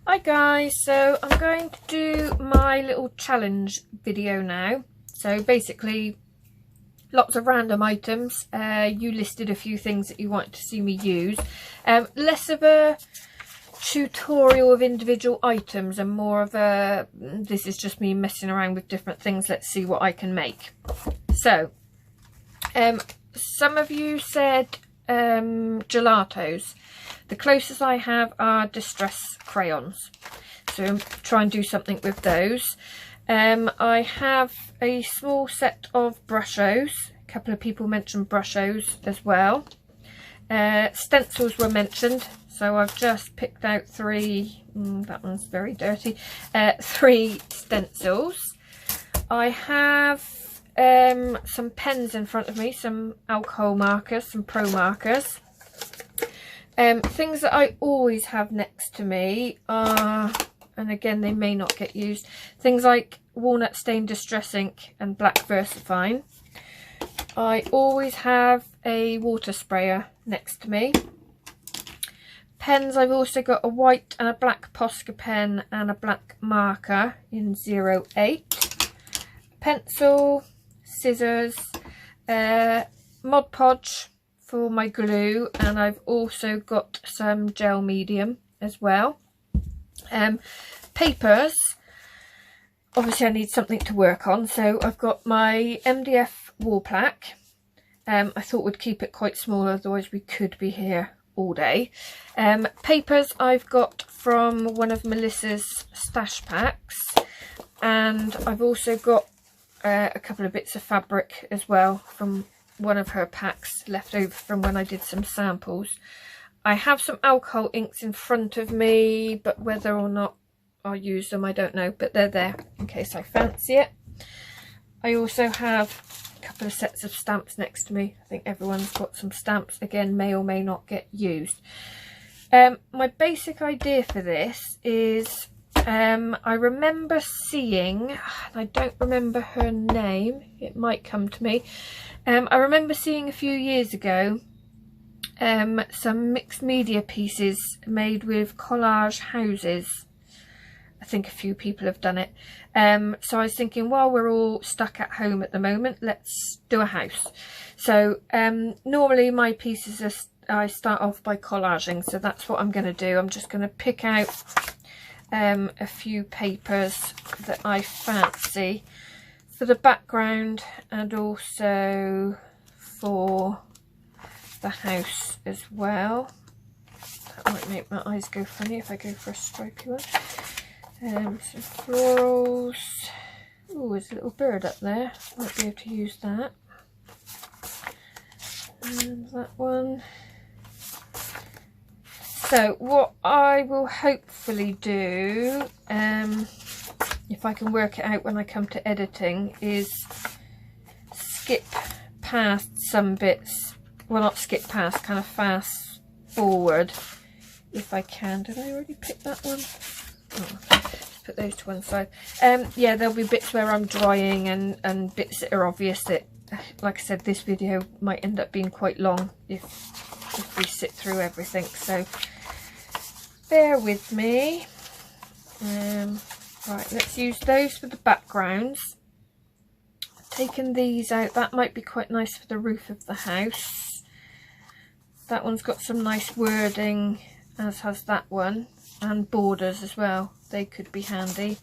Hi guys, so I'm going to do my little challenge video now. So basically lots of random items. You listed a few things that you wanted to see me use. Less of a tutorial of individual items and more of a, this is just me messing around with different things. Let's see what I can make. So some of you said gelatos. The closest I have are distress crayons, so I'm trying to do something with those. I have a small set of brushos. A couple of people mentioned brushos as well. Stencils were mentioned, so I've just picked out three. That one's very dirty. 3 stencils. I have some pens in front of me, some alcohol markers, some pro markers. Things that I always have next to me are, and again they may not get used, things like walnut stain distress ink and black VersaFine. I always have a water sprayer next to me. Pens, I've also got a white and a black Posca pen and a black marker in 08. Pencil, scissors, Mod Podge for my glue, and I've also got some gel medium as well. Papers, obviously I need something to work on, so I've got my MDF wall plaque. I thought we'd keep it quite small, otherwise we could be here all day. Papers I've got from one of Melissa's stash packs, and I've also got a couple of bits of fabric as well from one of her packs left over from when I did some samples. I have some alcohol inks in front of me, but whether or not I'll use them I don't know, but they're there in case I fancy it. I also have a couple of sets of stamps next to me. I think everyone's got some stamps, again may or may not get used. My basic idea for this is I remember seeing, and I don't remember her name, it might come to me. I remember seeing a few years ago some mixed media pieces made with collage houses. I think a few people have done it. So I was thinking, while we're all stuck at home at the moment, let's do a house. So normally my pieces I start off by collaging, so that's what I'm going to do. I'm just going to pick out a few papers that I fancy for the background and also for the house as well. That might make my eyes go funny if I go for a stripy one. Some florals. Oh, there's a little bird up there. Might be able to use that. And that one. So what I will hopefully do, if I can work it out when I come to editing, is skip past some bits. Well, not skip past, kind of fast forward if I can. Did I already pick that one? Oh, let's put those to one side. Yeah, there'll be bits where I'm drying and bits that are obvious that, like I said, this video might end up being quite long if we sit through everything. So bear with me. Right, let's use those for the backgrounds. Taking these out, that might be quite nice for the roof of the house. That one's got some nice wording, as has that one, and borders as well. They could be handy.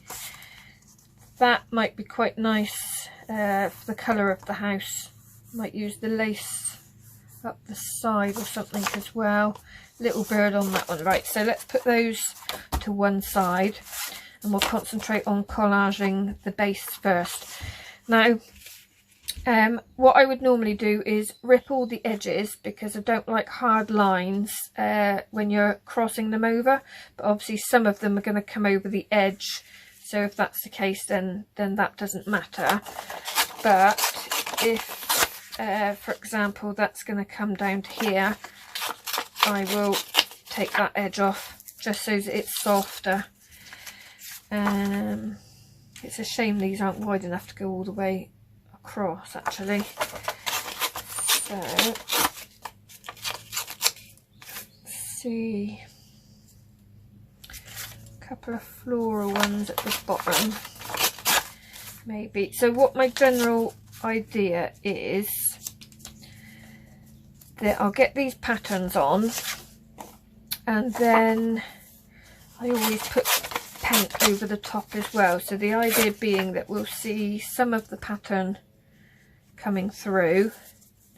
That might be quite nice for the colour of the house. Might use the lace up the side or something as well. Little bird on that one. Right, so let's put those to one side and we'll concentrate on collaging the base first. Now, what I would normally do is rip all the edges because I don't like hard lines when you're crossing them over, but obviously some of them are going to come over the edge, so if that's the case then that doesn't matter. But if for example that's going to come down to here, I will take that edge off just so that it's softer. It's a shame these aren't wide enough to go all the way across actually. So let's see, couple of floral ones at the bottom, maybe. So what my general idea is that I'll get these patterns on, and then I always put paint over the top as well. So the idea being that we'll see some of the pattern coming through.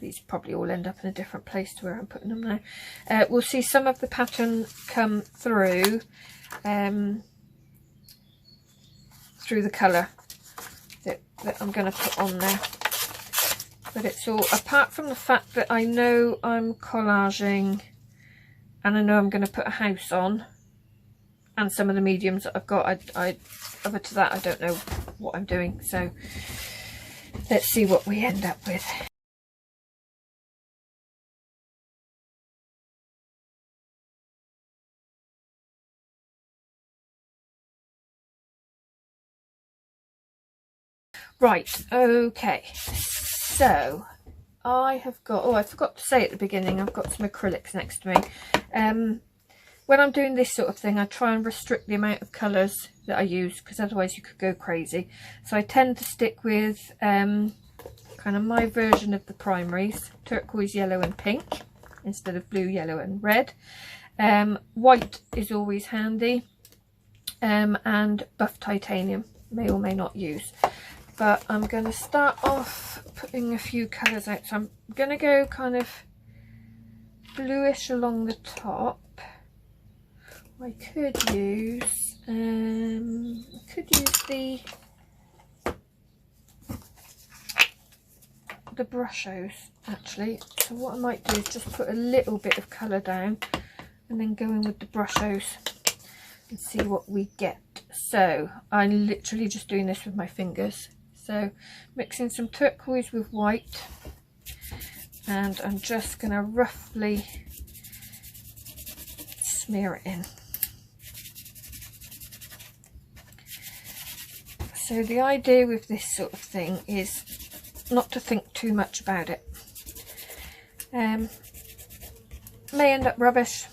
These probably all end up in a different place to where I'm putting them now. We'll see some of the pattern come through through the colour that I'm going to put on there. But it's all, apart from the fact that I know I'm collaging and I know I'm going to put a house on, and some of the mediums that I've got, other to that I don't know what I'm doing. So let's see what we end up with. Right, okay, so I have got, oh, I forgot to say at the beginning, I've got some acrylics next to me. When I'm doing this sort of thing, I try and restrict the amount of colours that I use, because otherwise you could go crazy. So I tend to stick with kind of my version of the primaries, turquoise, yellow and pink, instead of blue, yellow and red. White is always handy, and buff titanium, may or may not use. But I'm going to start off putting a few colours out. So I'm going to go kind of bluish along the top. I could use the brushes actually. So what I might do is just put a little bit of colour down and then go in with the brushes and see what we get. So I'm literally just doing this with my fingers. So mixing some turquoise with white, and I'm just going to roughly smear it in. So the idea with this sort of thing is not to think too much about it. May end up rubbish,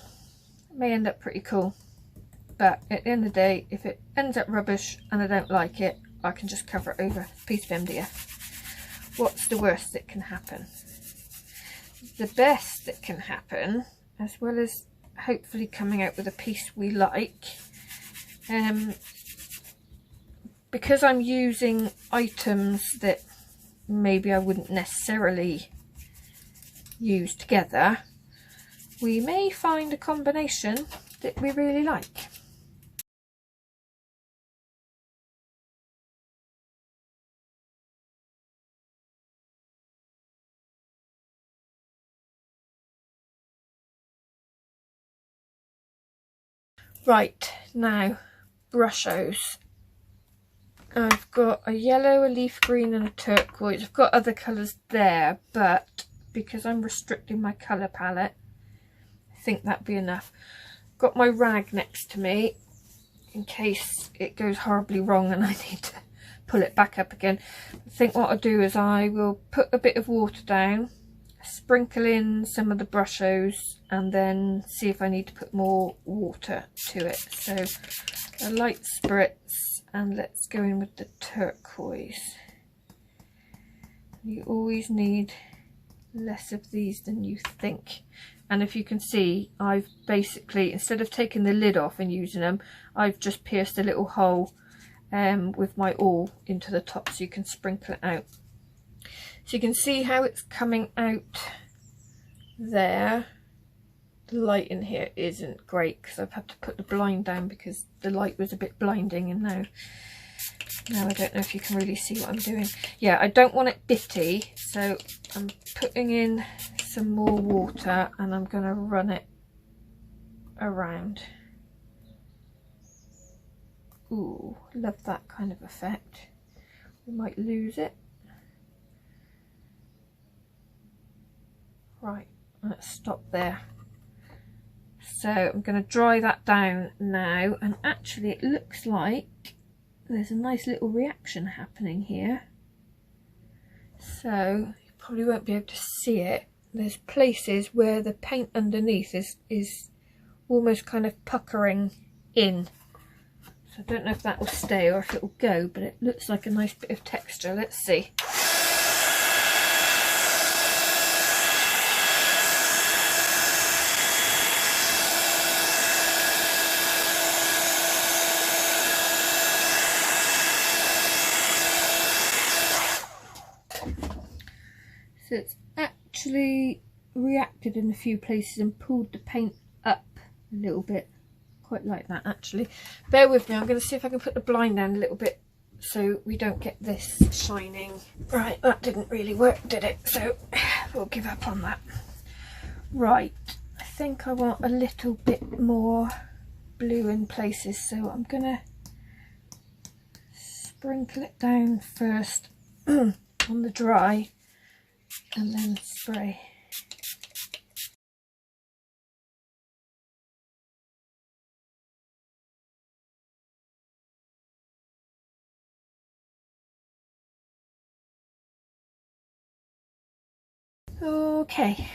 may end up pretty cool, but at the end of the day, if it ends up rubbish and I don't like it, I can just cover it over a piece of MDF. What's the worst that can happen? The best that can happen, as well as hopefully coming out with a piece we like, because I'm using items that maybe I wouldn't necessarily use together, we may find a combination that we really like. Right, now brushos. I've got a yellow, a leaf green and a turquoise. I've got other colours there, but because I'm restricting my colour palette, I think that'd be enough. Got my rag next to me in case it goes horribly wrong and I need to pull it back up again. I think what I'll do is I will put a bit of water down, sprinkle in some of the brushos, and then see if I need to put more water to it. So a light spritz, and let's go in with the turquoise. You always need less of these than you think. And if you can see, I've basically, instead of taking the lid off and using them, I've just pierced a little hole with my awl into the top so you can sprinkle it out. So you can see how it's coming out there. The light in here isn't great because I've had to put the blind down because the light was a bit blinding, and now I don't know if you can really see what I'm doing. Yeah, I don't want it bitty, so I'm putting in some more water and I'm going to run it around. Ooh, love that kind of effect. We might lose it. Right, let's stop there. So I'm going to dry that down now, and actually it looks like there's a nice little reaction happening here. So you probably won't be able to see it. There's places where the paint underneath is almost kind of puckering in So I don't know if that will stay or if it will go, but it looks like a nice bit of texture. Let's see. So it's actually reacted in a few places and pulled the paint up a little bit. Quite like that actually. Bear with me, I'm going to see if I can put the blind down a little bit so we don't get this shining. Right, that didn't really work, did it? So we'll give up on that. Right, I think I want a little bit more blue in places, so I'm going to sprinkle it down first on the dry and then spray. Okay,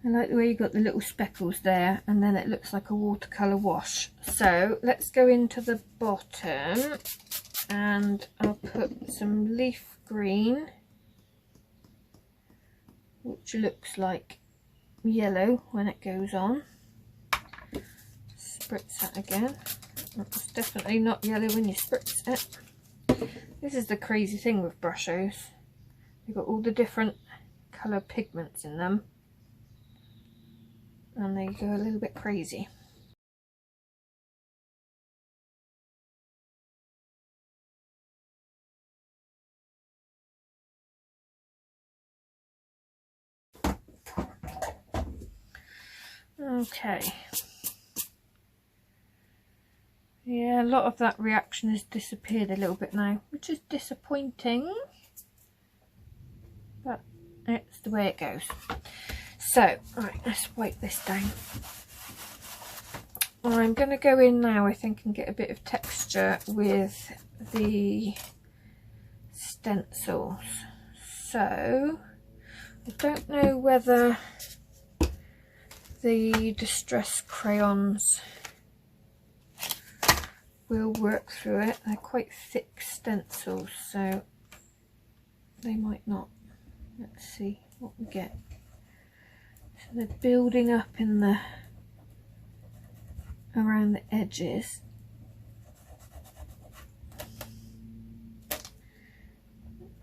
I like the way you got the little speckles there, and then it looks like a watercolour wash. So let's go into the bottom and I'll put some leaf green, which looks like yellow when it goes on. Spritz that again. It's definitely not yellow when you spritz it. This is the crazy thing with brushos. You've got all the different colour pigments in them and they go a little bit crazy. Okay, yeah, a lot of that reaction has disappeared a little bit now, which is disappointing, but it's the way it goes. So, right, let's wipe this down. I'm going to go in now, I think, and get a bit of texture with the stencils. So, I don't know whether the distress crayons will work through it. They're quite thick stencils, so they might not. Let's see what we get. So they're building up in the around the edges.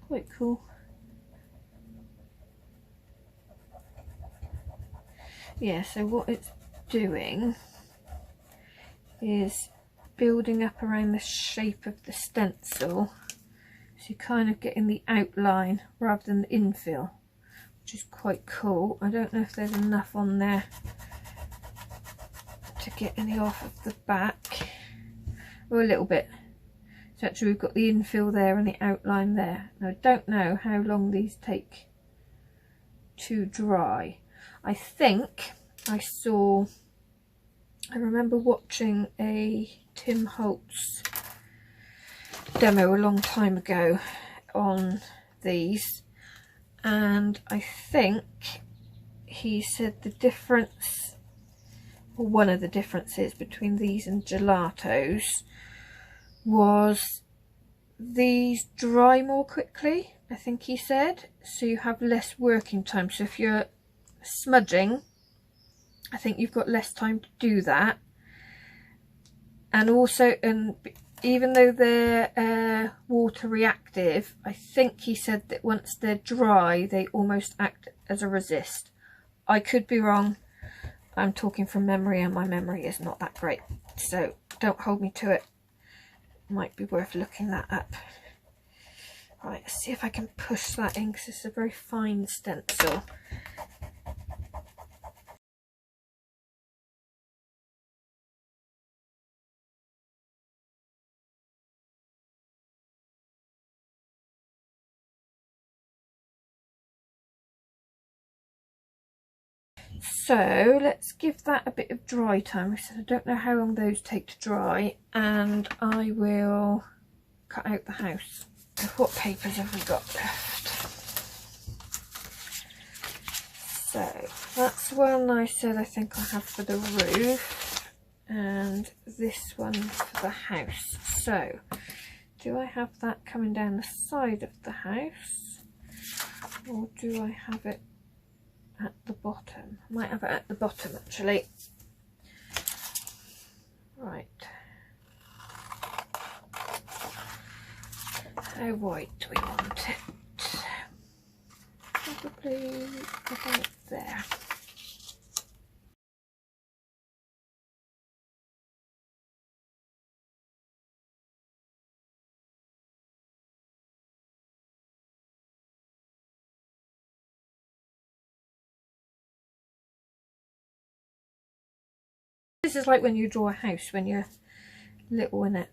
Quite cool. Yeah, so what it's doing is building up around the shape of the stencil. So you're kind of getting the outline rather than the infill, which is quite cool. I don't know if there's enough on there to get any off of the back. Or a little bit. So actually we've got the infill there and the outline there. Now I don't know how long these take to dry. I think I remember watching a Tim Holtz demo a long time ago on these, and I think he said the difference, or one of the differences between these and gelatos, was these dry more quickly, I think he said, so you have less working time. So if you're smudging, I think you've got less time to do that. And also, and even though they're water reactive, I think he said that once they're dry they almost act as a resist. I could be wrong, I'm talking from memory and my memory is not that great, so don't hold me to it. Might be worth looking that up. Right, let's see if I can push that in because it's a very fine stencil. So let's give that a bit of dry time. I don't know how long those take to dry, and I will cut out the house. What papers have we got left? So that's one I said I think I have for the roof. and this one for the house. So do I have that coming down the side of the house, or do I have it at the bottom? I might have it at the bottom actually. Right, how wide do we want it? Probably about there. This is like when you draw a house when you're little, in it.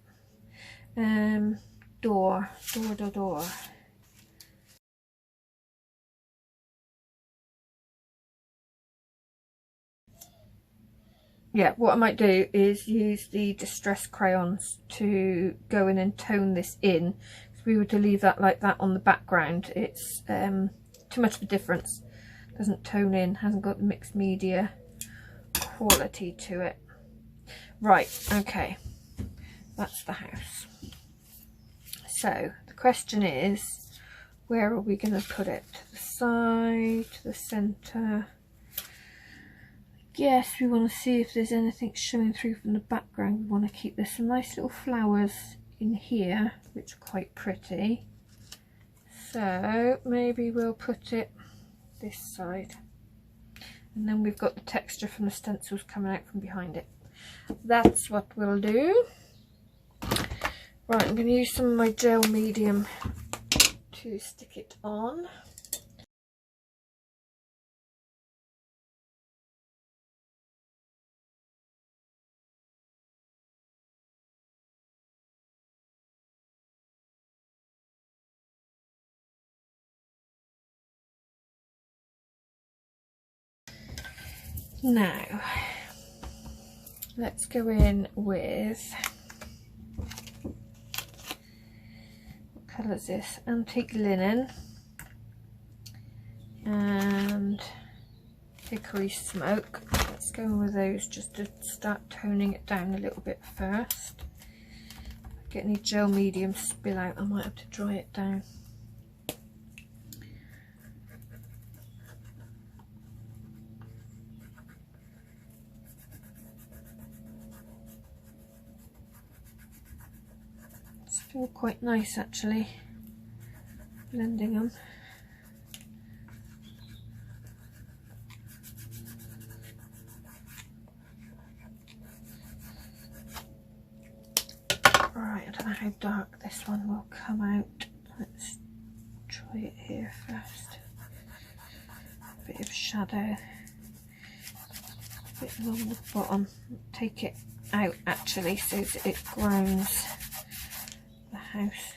Door. Yeah, what I might do is use the distress crayons to go in and tone this in. If we were to leave that like that on the background, it's too much of a difference. Doesn't tone in, hasn't got the mixed media quality to it. Right, okay, that's the house. So the question is, where are we going to put it? To the side, to the centre? Yes, we want to see if there's anything showing through from the background. We want to keep, there's some nice little flowers in here which are quite pretty, so maybe we'll put it this side, and then we've got the texture from the stencils coming out from behind it. That's what we'll do. Right, I'm going to use some of my gel medium to stick it on. Now, let's go in with, what colour is this? Antique Linen and Hickory Smoke. Let's go in with those just to start toning it down a little bit first. If I get any gel medium spill out, I might have to dry it down. Still quite nice actually, blending them. Right, I don't know how dark this one will come out. Let's try it here first. A bit of shadow, a bit along the bottom. Take it out actually so that it grounds the house.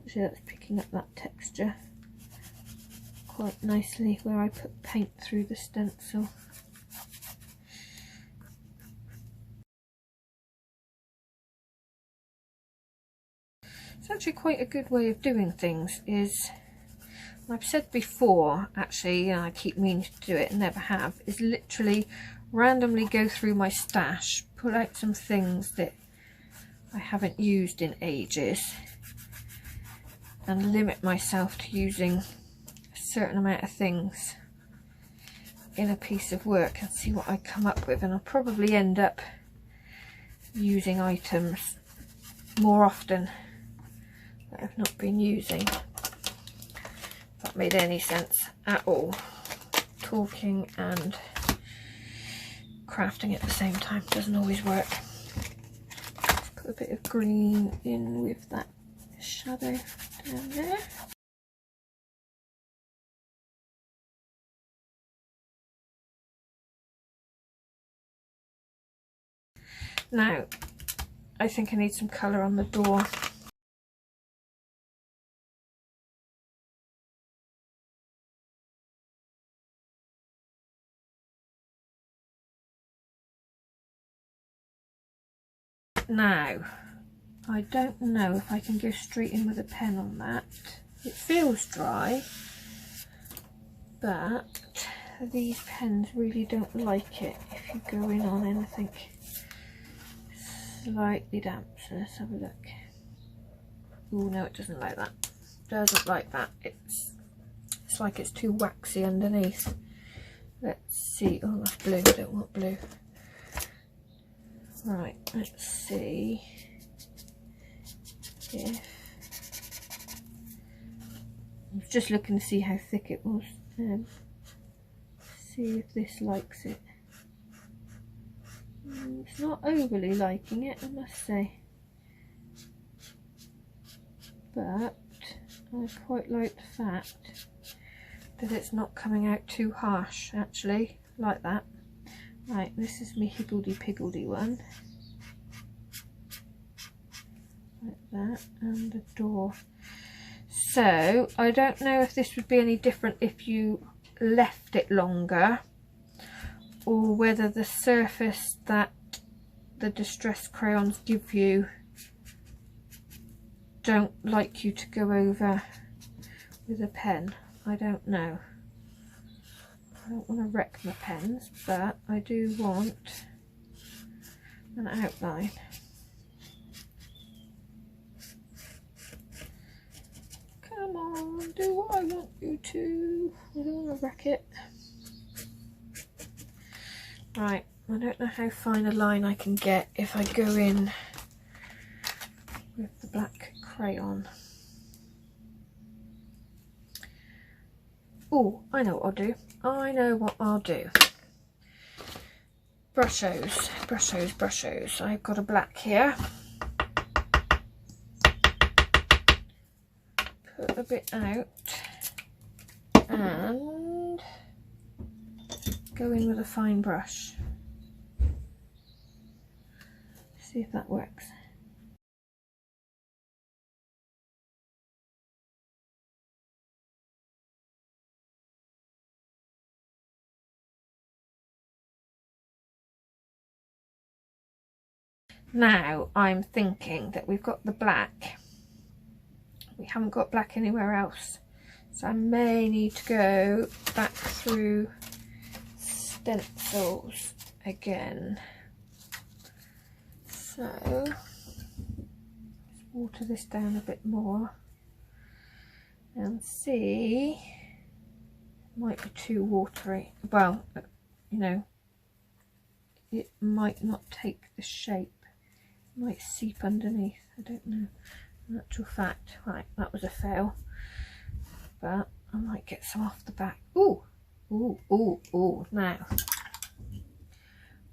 See, that's picking up that texture quite nicely where I put paint through the stencil. It's actually quite a good way of doing things, is, I've said before actually, and I keep meaning to do it and never have, is literally randomly go through my stash, pull out some things that I haven't used in ages, and limit myself to using a certain amount of things in a piece of work and see what I come up with. And I'll probably end up using items more often that I've not been using. If that made any sense at all. Talking and crafting at the same time doesn't always work. Let's put a bit of green in with that shadow down there. Now, I think I need some colour on the door. Now, I don't know if I can go straight in with a pen on that. It feels dry, but these pens really don't like it if you go in on anything slightly damp. So let's have a look. Oh no, it doesn't like that. Doesn't like that. It's like it's too waxy underneath. Let's see. Oh, that's blue. I don't want blue. Right, let's see if I was just looking to see how thick it was. See if this likes it. It's not overly liking it, I must say, but I quite like the fact that it's not coming out too harsh, actually, like that. Right, this is my higgledy-piggledy one, like that, and the door. So I don't know if this would be any different if you left it longer, or whether the surface that the distress crayons give you don't like you to go over with a pen. I don't know. I don't want to wreck my pens, but I do want an outline. Come on, do what I want you to. I don't want to wreck it. Right, I don't know how fine a line I can get if I go in with the black crayon. Oh, I know what I'll do. I know what I'll do. Brushos, brushos, brushos. I've got a black here. Put a bit out and go in with a fine brush. See if that works. Now I'm thinking that we've got the black, we haven't got black anywhere else, so I may need to go back through stencils again. So let's water this down a bit more and see. It might be too watery. Well, you know, it might not take the shape. It might seep underneath. I don't know. In actual fact, right, that was a fail. But I might get some off the back. Ooh, ooh, ooh, ooh. Now,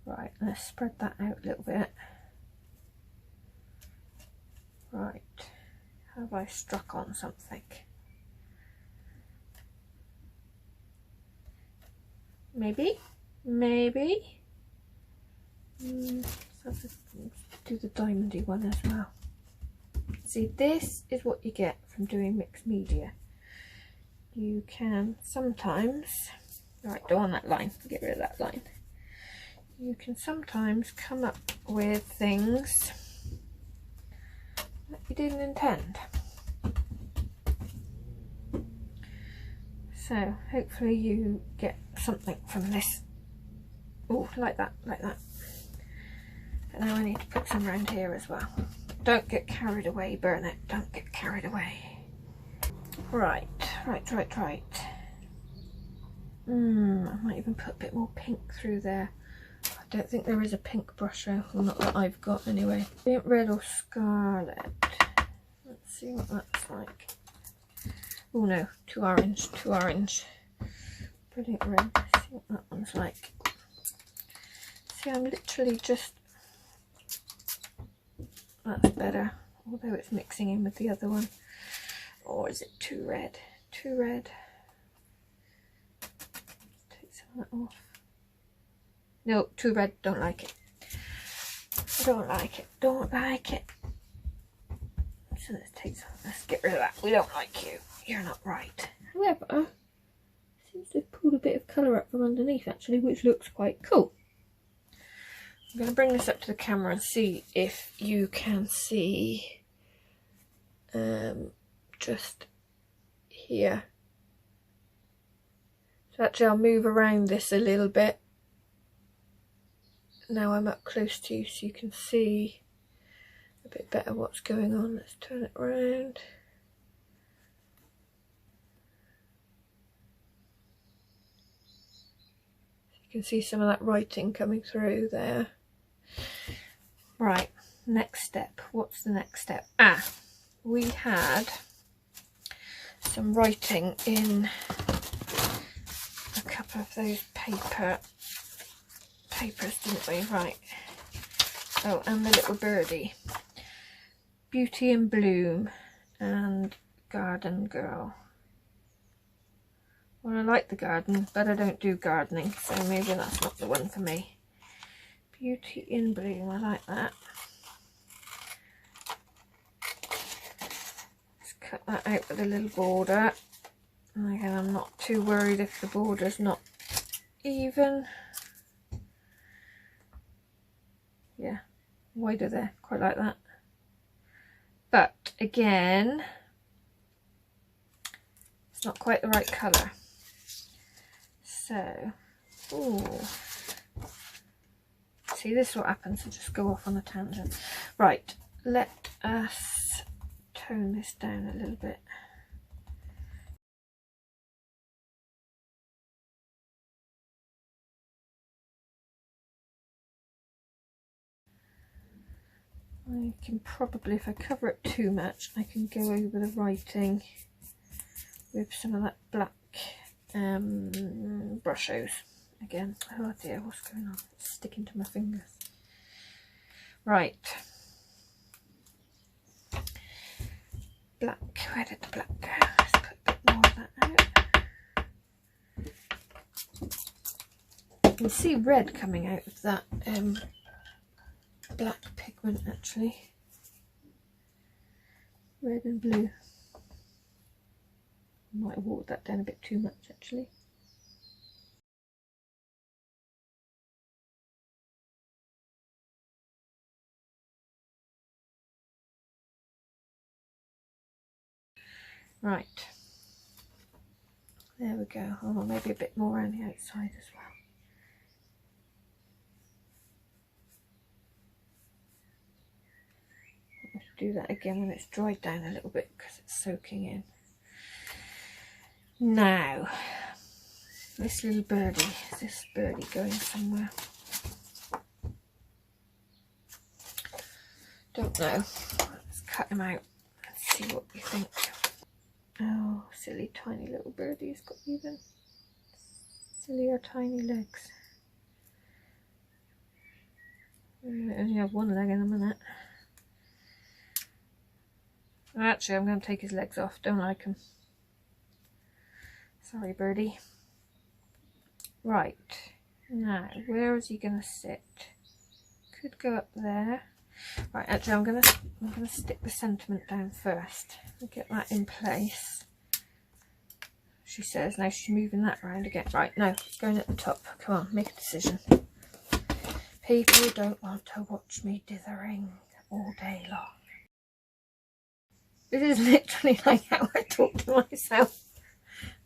right, let's spread that out a little bit. Right, have I struck on something? Maybe, maybe. Let's do the diamondy one as well. See, this is what you get from doing mixed media. You can sometimes, right, don't want that line, get rid of that line. You can sometimes come up with things that you didn't intend. So hopefully you get something from this. Oh, like that, like that. And now I need to put some around here as well. Don't get carried away, Burnett. Don't get carried away. Right. I might even put a bit more pink through there. I don't think there is a pink brush, well, not that I've got anyway. Red or scarlet. Let's see what that's like. Oh no, too orange, too orange. Brilliant red. Let's see what that one's like. See, I'm literally just... That's better, although it's mixing in with the other one. Or is it too red? Too red. Take some of that off. No, too red, don't like it. Don't like it, don't like it. So let's take some, let's get rid of that. We don't like you. You're not right. However, it seems to have pulled a bit of colour up from underneath actually, which looks quite cool. I'm going to bring this up to the camera and see if you can see just here. So actually I'll move around this a little bit. Now I'm up close to you so you can see a bit better what's going on. Let's turn it around. You can see some of that writing coming through there. Right, next step. What's the next step? We had some writing in a couple of those papers, didn't we? Right. Oh, and the little birdie. Beauty in Bloom and Garden Girl. Well, I like the garden, but I don't do gardening, so maybe that's not the one for me. Beauty in Bloom, I like that. Let's cut that out with a little border. And again, I'm not too worried if the border's not even. Yeah, wider there, quite like that. But again, it's not quite the right colour. So, ooh. See, this is what happens. I just go off on a tangent. Right, let us tone this down a little bit. I can probably, if I cover it too much, I can go over the writing with some of that black brushes again. Oh dear, what's going on? It's sticking to my fingers. Right. Black, where did the black go? Let's put a bit more of that out. You can see red coming out of that black pigment actually. Red and blue. Might have watered that down a bit too much actually. Right. There we go. Oh, maybe a bit more around the outside as well. I'll do that again when it's dried down a little bit because it's soaking in. Now, this little birdie, is this birdie going somewhere? Don't know. Let's cut him out and see what you think. Oh, silly tiny little birdie. He's got even sillier tiny legs. I only have one leg in a minute. Actually, I'm going to take his legs off. Don't like him. Sorry, birdie. Right. Now, where is he going to sit? Could go up there. Right, actually, I'm gonna stick the sentiment down first and get that in place. She says now she's moving that around again. Right, no, it's going at the top. Come on, make a decision. People don't want to watch me dithering all day long. This is literally like how I talk to myself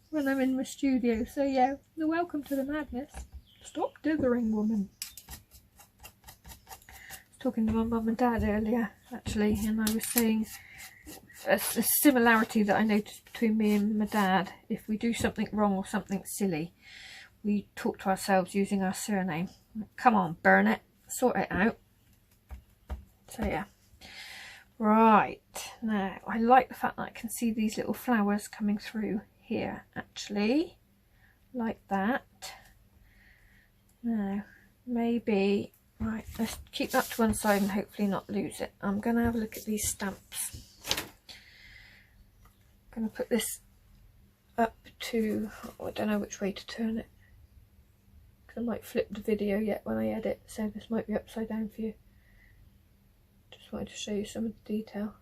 when I'm in my studio. So yeah, you're welcome to the madness. Stop dithering, woman. Talking to my mum and dad earlier actually, and I was saying a similarity that I noticed between me and my dad. If we do something wrong or something silly, we talk to ourselves using our surname. Come on, burn it, sort it out. So yeah. Right, now I like the fact that I can see these little flowers coming through here actually, like that. Now maybe, right, let's keep that to one side and hopefully not lose it. I'm going to have a look at these stamps. I'm going to put this up to, oh, I don't know which way to turn it, because I might flip the video yet when I edit, so this might be upside down for you. Just wanted to show you some of the detail.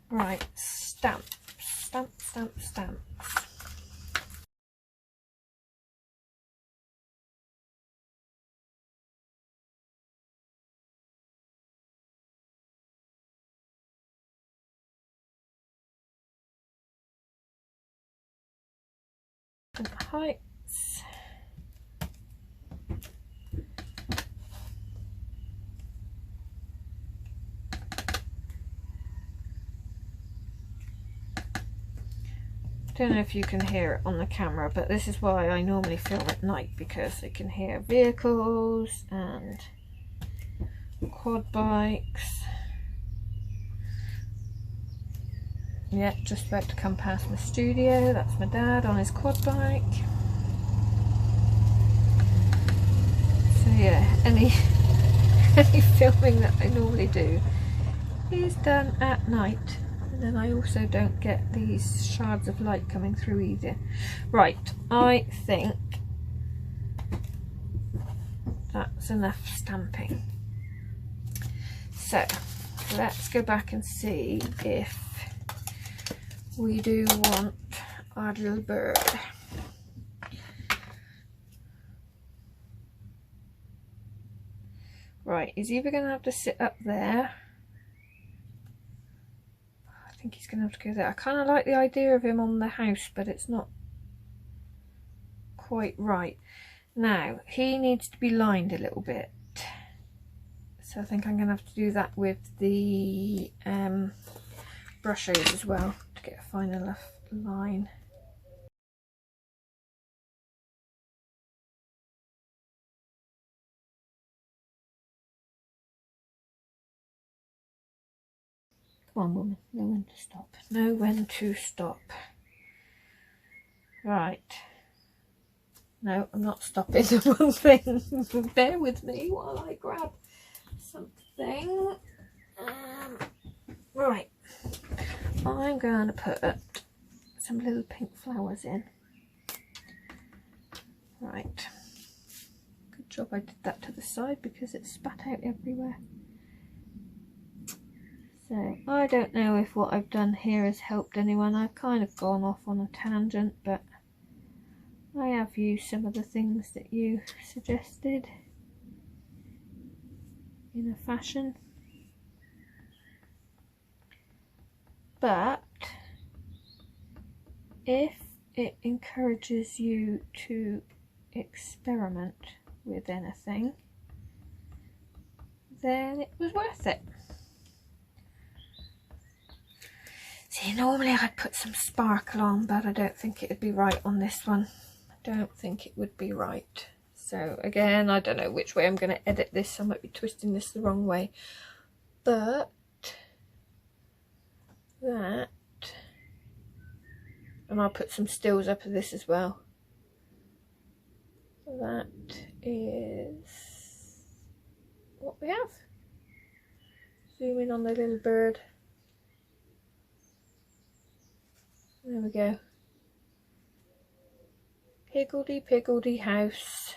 Right, stamps, stamps, stamps, stamps. different heights. Don't know if you can hear it on the camera, but this is why I normally film at night, because I can hear vehicles and quad bikes. Yeah, just about to come past my studio. That's my dad on his quad bike. So yeah, any filming that I normally do is done at night. And then I also don't get these shards of light coming through either. Right, I think that's enough stamping. So let's go back and see if we do want our little bird. Right, he's either going to have to sit up there. I think he's going to have to go there. I kind of like the idea of him on the house, but it's not quite right. Now, he needs to be lined a little bit. So I think I'm going to have to do that with the brushes as well, to get a fine enough line. Come on, woman, know when to stop. Know when to stop. Right. No, I'm not stopping the one thing. Bear with me while I grab something. Right. I'm going to put some little pink flowers in. Right. Good job I did that to the side because it spat out everywhere. So, I don't know if what I've done here has helped anyone. I've kind of gone off on a tangent, but I have used some of the things that you suggested in a fashion. But if it encourages you to experiment with anything, then it was worth it. See, normally I'd put some sparkle on, but I don't think it would be right on this one. I don't think it would be right. So again, I don't know which way I'm going to edit this. I might be twisting this the wrong way. But that, and I'll put some stills up of this as well. That is what we have. Zoom in on the little bird. There we go. Higgledy piggledy house.